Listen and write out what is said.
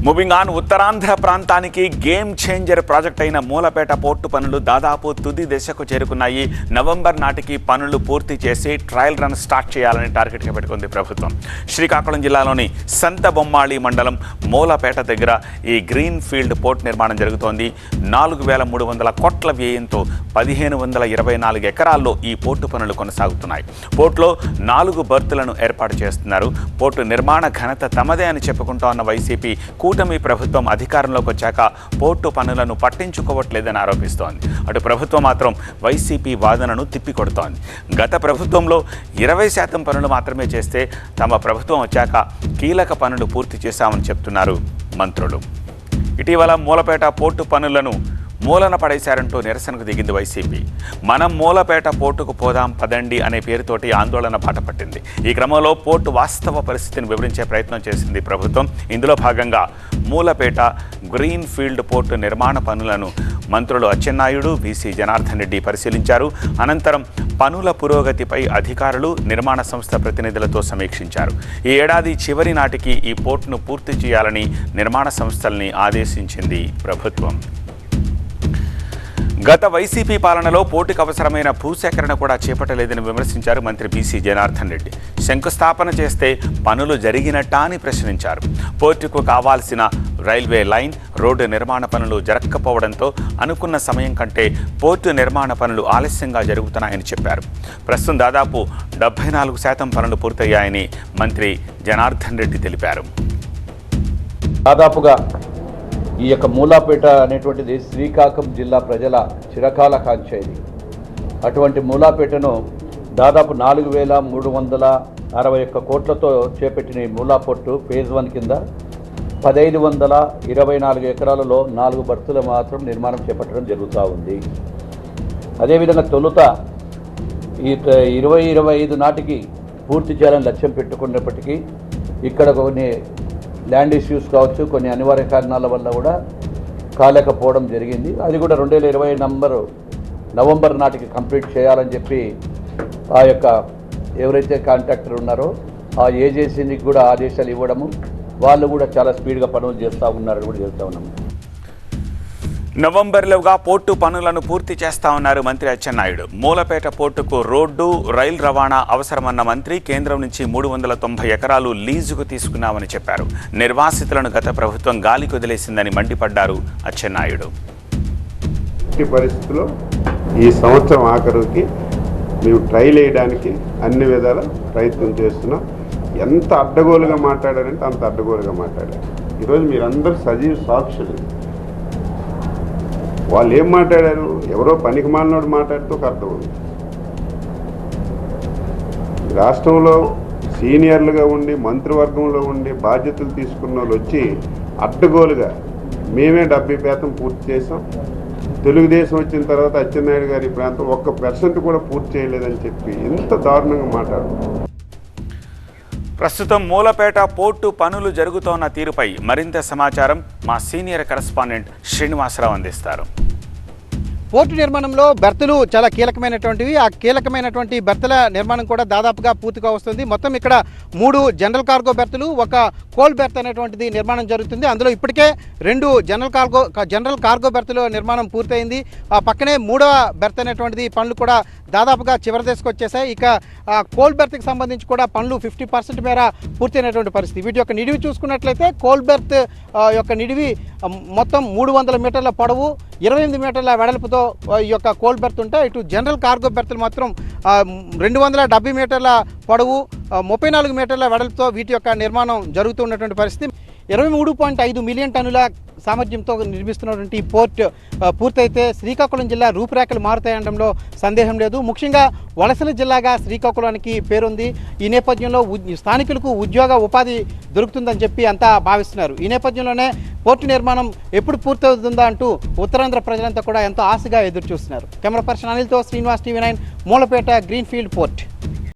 Moving on, Uttarandhra ప్రాంతానికి game changer project అయిన Mulapeta port పనులు దాదాపు తుది దశకు చేరుకున్నాయి. నవంబర్ నాటికి పనులు పూర్తి చేసి ట్రయల్ రన్ స్టార్ట్ చేయాలని టార్గెట్గా పెట్టుకుంది ప్రభుత్వం. శ్రీకాకుళం జిల్లాలోని సంతబొమ్మాళి మండలం మూలపేట దగ్గర ఈ గ్రీన్ ఫీల్డ్ పోర్ట్ నిర్మాణం జరుగుతోంది. 4,300 కోట్ల వ్యయంతో 1,524 ఎకరాల్లో ఈ పోర్టు పనులు కొనసాగుతున్నాయి. పోర్టులో 4 బర్తులను ఏర్పాటు చేస్తున్నారు. పోర్టు నిర్మాణ ఘనత తమదే అని చెప్పుకుంటూ ఉన్న వైసీపీ కూటమి ప్రభుత్వం అధికారంలోకి వచ్చాక పోర్టు పనులను పట్టించుకోవట్లేదని ఆరోపిస్తోంది. అటు ప్రభుత్వం మాత్రం వైసీపీ వాదనను తిప్పికొడుతోంది. గత ప్రభుత్వంలో 20% పనులు మాత్రమే చేస్తే తమ ప్రభుత్వం వచ్చాక కీలక పనులు పూర్తి చేశామని చెప్తున్నారు మంత్రులు. ఇటీవల మూలపేట పోర్టు పనులను మూలన పడేశారంటూ నిరసనకు దిగింది వైసీపీ. మనం మూలపేట పోర్టుకు పోదాం పదండి అనే పేరుతోటి ఆందోళన బాటపట్టింది. ఈ క్రమంలో పోర్టు వాస్తవ పరిస్థితిని వివరించే ప్రయత్నం చేసింది ప్రభుత్వం. ఇందులో భాగంగా మూలపేట గ్రీన్ ఫీల్డ్ పోర్టు నిర్మాణ పనులను మంత్రులు అచ్చెన్నాయుడు, వీసీ జనార్దన్ రెడ్డి పరిశీలించారు. అనంతరం పనుల పురోగతిపై అధికారులు, నిర్మాణ సంస్థ ప్రతినిధులతో సమీక్షించారు. ఈ ఏడాది చివరి నాటికి ఈ పోర్టును పూర్తి చేయాలని నిర్మాణ సంస్థల్ని ఆదేశించింది ప్రభుత్వం. గత వైసీపీ పాలనలో పోర్టుకు అవసరమైన భూసేకరణ కూడా చేపట్టలేదని విమర్శించారు మంత్రి బీసీ జనార్దన్ రెడ్డి. శంకుస్థాపన చేస్తే పనులు జరిగినట్టా అని ప్రశ్నించారు. పోర్టుకు కావాల్సిన రైల్వే లైన్, రోడ్డు నిర్మాణ పనులు జరగకపోవడంతో అనుకున్న సమయం కంటే పోర్టు నిర్మాణ పనులు ఆలస్యంగా జరుగుతున్నాయని చెప్పారు. ప్రస్తుతం దాదాపు 74% పనులు పూర్తయ్యాయని మంత్రి జనార్దన్ రెడ్డి తెలిపారు. దాదాపుగా ఈ యొక్క మూలాపేట అనేటువంటిది శ్రీకాకుళం జిల్లా ప్రజల చిరకాల కాంక్ష ఇది. అటువంటి మూలాపేటను దాదాపు 4,361 కోట్లతో చేపట్టిన ఈ మూలా పోర్టు ఫేజ్ 1 కింద 1,524 ఎకరాలలో 4 బర్తులు మాత్రం నిర్మాణం చేపట్టడం జరుగుతూ ఉంది. అదేవిధంగా తొలుత ఈ 2025 నాటికి పూర్తి చేయాలని లక్ష్యం పెట్టుకున్నప్పటికీ ఇక్కడ కొన్ని ల్యాండ్ ఇష్యూస్ కావచ్చు, కొన్ని అనివార్య కారణాల వల్ల కూడా కాలేకపోవడం జరిగింది. అది కూడా 2020 నవంబర్ నాటికి కంప్లీట్ చేయాలని చెప్పి ఆ యొక్క ఎవరైతే కాంట్రాక్టర్ ఉన్నారో ఆ ఏజెన్సీకి కూడా ఆదేశాలు ఇవ్వడము, వాళ్ళు కూడా చాలా స్పీడ్గా పనులు చేస్తూ ఉన్నారని కూడా చెప్తా ఉన్నాము. నవంబర్లోగా పోర్టు పనులను పూర్తి చేస్తామన్నారు మంత్రి అచ్చెన్నాయుడు. మూలపేట పోర్టుకు రోడ్డు, రైలు రవాణా అవసరమన్న మంత్రి కేంద్రం నుంచి 390 ఎకరాలు లీజుకు తీసుకున్నామని చెప్పారు. నిర్వాసితులను గత ప్రభుత్వం గాలికి వదిలేసిందని మండిపడ్డారు అచ్చెన్నాయుడు. ఈ పరిస్థితుల్లో ఈ సంవత్సరం ఆఖరికి మేము ట్రైల్ వేయడానికి అన్ని విధాల ప్రయత్నం చేస్తున్నాం. ఎంత అడ్డగోలుగా మాట్లాడారంటే అంత అడ్డగోలుగా మాట్లాడారు. ఈరోజు మీరందరూ సజీవ సాక్షులు. వాళ్ళు ఏం మాట్లాడారు? ఎవరో పనికి మాలినోడు మాట్లాడుతూ ఒక అర్థం ఉంది. రాష్ట్రంలో సీనియర్లుగా ఉండి మంత్రివర్గంలో ఉండి బాధ్యతలు తీసుకున్న వాళ్ళు వచ్చి అడ్డగోలుగా మేమే 70% పూర్తి చేసాం, తెలుగుదేశం వచ్చిన తర్వాత అచ్చెన్నాయుడు గారి ప్రాంతం 1% కూడా పూర్తి చేయలేదని చెప్పి ఎంత దారుణంగా మాట్లాడుతున్నారు. ప్రస్తుతం మూలపేట పోర్టు పనులు జరుగుతోన్న తీరుపై మరింత సమాచారం మా సీనియర్ కరెస్పాండెంట్ శ్రీనివాసరావు అందిస్తారు. పోర్టు నిర్మాణంలో బెర్తులు చాలా కీలకమైనటువంటివి. ఆ కీలకమైనటువంటి బెర్తుల నిర్మాణం కూడా దాదాపుగా పూర్తిగా వస్తుంది. మొత్తం ఇక్కడ 3 జనరల్ కార్గో బెర్తులు, 1 కోల్ బెర్త్ అనేటువంటిది నిర్మాణం జరుగుతుంది. అందులో ఇప్పటికే 2 జనరల్ కార్గో బెర్తుల నిర్మాణం పూర్తయింది. ఆ పక్కనే 3వ బెర్త్ అనేటువంటిది పనులు కూడా దాదాపుగా చివరి దశకు వచ్చేసాయి. ఇక కోల్ బెర్త్కి సంబంధించి కూడా పనులు 50% మేర పూర్తయినటువంటి పరిస్థితి. వీటి యొక్క నిడివి చూసుకున్నట్లయితే కోల్ బెర్త్ యొక్క నిడివి మొత్తం 300 మీటర్ల పొడవు, 28 మీటర్ల వెడల్పుతో ఈ యొక్క కోల్ బెర్త్ ఉంటే, ఇటు జనరల్ కార్గో బెర్త్లు మాత్రం 270 మీటర్ల పొడవు, 34 మీటర్ల వెడల్పుతో వీటి యొక్క నిర్మాణం జరుగుతున్నటువంటి పరిస్థితి. 23.5 మిలియన్ టన్నుల సామర్థ్యంతో నిర్మిస్తున్నటువంటి పోర్ట్ పూర్తయితే శ్రీకాకుళం జిల్లా రూపురేఖలు మారుతాయనడంలో సందేహం లేదు. ముఖ్యంగా వలసల జిల్లాగా శ్రీకాకుళానికి పేరుంది. ఈ నేపథ్యంలో స్థానికులకు ఉపాధి దొరుకుతుందని చెప్పి అంతా భావిస్తున్నారు. ఈ నేపథ్యంలోనే పోర్టు నిర్మాణం ఎప్పుడు పూర్తవుతుందా అంటూ ఉత్తరాంధ్ర ప్రజలంతా కూడా ఎంతో ఆశగా ఎదురు చూస్తున్నారు. కెమెరా పర్సన్ అనిల్తో Srinivas, TV9 Mulapeta green field port.